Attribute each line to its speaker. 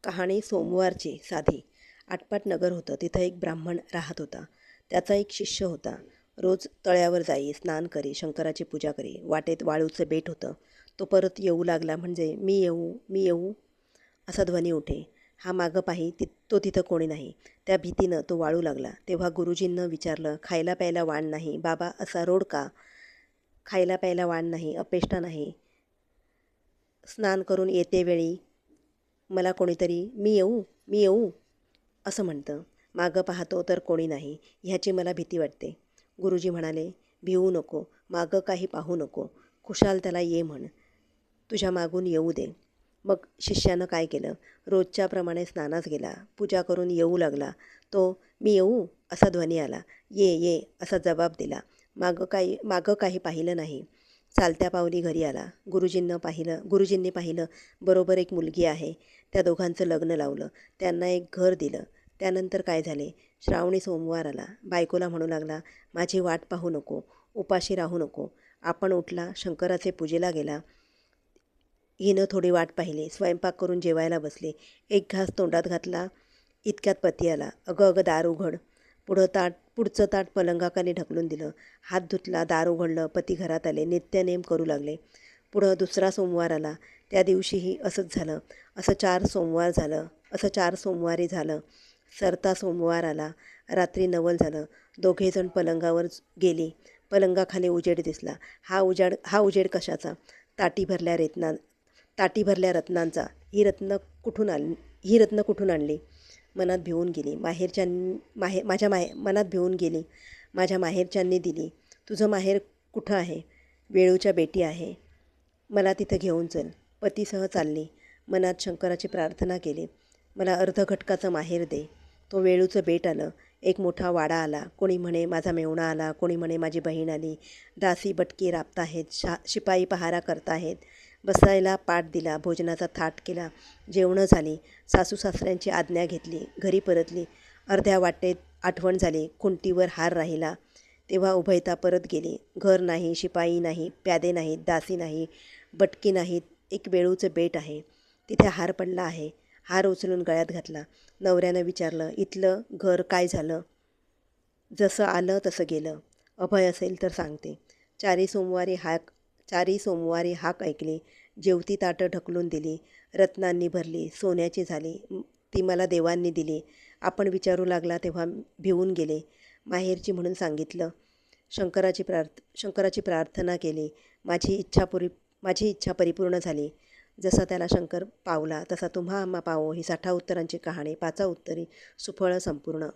Speaker 1: कहाणी सोमवारची साधी. आटपाट नगर होतं. तिथं एक ब्राह्मण राहत होता. त्याचा एक शिष्य होता. रोज तळ्यावर जाई, स्नान करी, शंकराची पूजा करी. वाटेत वाळूचं बेट होतं. तो परत येऊ लागला म्हणजे मी येऊ, मी येऊ असा ध्वनी उठे. हा मागं पाही, तो तिथं कोणी नाही. त्या भीतीनं तो वाळू लागला. तेव्हा गुरुजींना विचारलं, खायला प्यायला वाण नाही. बाबा असा रोड का? खायला प्यायला वाण नाही, अपेष्टा नाही. स्नान करून येते वेळी मला कोणीतरी मी येऊ, मी येऊ असं म्हणतं. मागं पाहतो तर कोणी नाही. ह्याची मला भीती वाटते. गुरुजी म्हणाले, भिवू नको, मागं काही पाहू नको. खुशाल त्याला ये म्हण. तुझ्या मागून येऊ दे. मग शिष्यानं काय केलं? रोजच्याप्रमाणे स्नानास गेला. पूजा करून येऊ लागला. तो मी येऊ असा ध्वनी आला. ये ये असा जबाब दिला. मागं काही पाहिलं नाही. चालत्या पावली घरी आला. गुरुजींनी पाहिलं, बरोबर एक मुलगी आहे. त्या दोघांचं लग्न लावलं. त्यांना एक घर दिलं. त्यानंतर काय झाले? श्रावणी सोमवार आला. बायकोला म्हणू लागला, माझी वाट पाहू नको, उपाशी राहू नको. आपण उठला, शंकराचे पूजेला गेला. हिनं थोडी वाट पाहिली. स्वयंपाक करून जेवायला बसले. एक घास तोंडात घातला, इतक्यात पती आला. अगं अगं दार उघड. पुढचं ताट पलंगाखाली ढकलून दिलं. हात धुतला, दार उघडलं. पती घरात आले. नित्यनेम करू लागले. पुढं दुसरा सोमवार आला. त्या दिवशीही असंच झालं. असं 4 सोमवारी झालं. सरता सोमवार आला. रात्री नवल झालं. दोघेजण पलंगावर गेली. पलंगाखाली उजेड दिसला. हा उजेड कशाचा? ताटी भरल्या रत्नांचा. ही रत्न कुठून आणली? मनात भिवून गेली. माझ्या माहेरच्यांनी दिली. तुझं माहेर कुठं आहे? वेळूच्या बेटी आहे. मला तिथं घेऊन चल. पतीसह चालली. मनात शंकराची प्रार्थना केली. मला अर्धघटकाचं माहेर दे. तो वेळूचं बेट आलं. एक मोठा वाडा आला. कोणी म्हणे माझा मेहुणा आला, कोणी म्हणे माझी बहीण आली. दासी बटकी राबताहेत, शिपाई पहारा करताहेत. बसायला पाट दिला. भोजनाचा थाट केला. जेवणं झाली. सासू सासऱ्यांची आज्ञा घेतली. घरी परतली. अर्ध्या वाटेत आठवण झाली. खुंटीवर हार राहिला. तेव्हा उभयता परत गेली. घर नाही, शिपाई नाही, प्यादे नाहीत, दासी नाही, बटकी नाहीत. एक वेळूचं बेट आहे. तिथे हार पडला आहे. हार उचलून गळ्यात घातला. नवऱ्यानं विचारलं, इथलं घर काय झालं? जसं आलं तसं गेलं. अभय असेल तर सांगते. चारी सोमवारी हाक ऐकली. जेवती ताटं ढकलून दिली. रत्नांनी भरली. सोन्याची झाली. ती मला देवांनी दिली. आपण विचारू लागला तेव्हा भिवून गेले. माहेरची म्हणून सांगितलं. शंकराची प्रार्थना केली. माझी इच्छा परिपूर्ण झाली. जसा त्याला शंकर पावला तसा तुम्हा आम्हा पावो. ही 60 उत्तरांची कहाणी. 5 उत्तरी सुफळ संपूर्ण.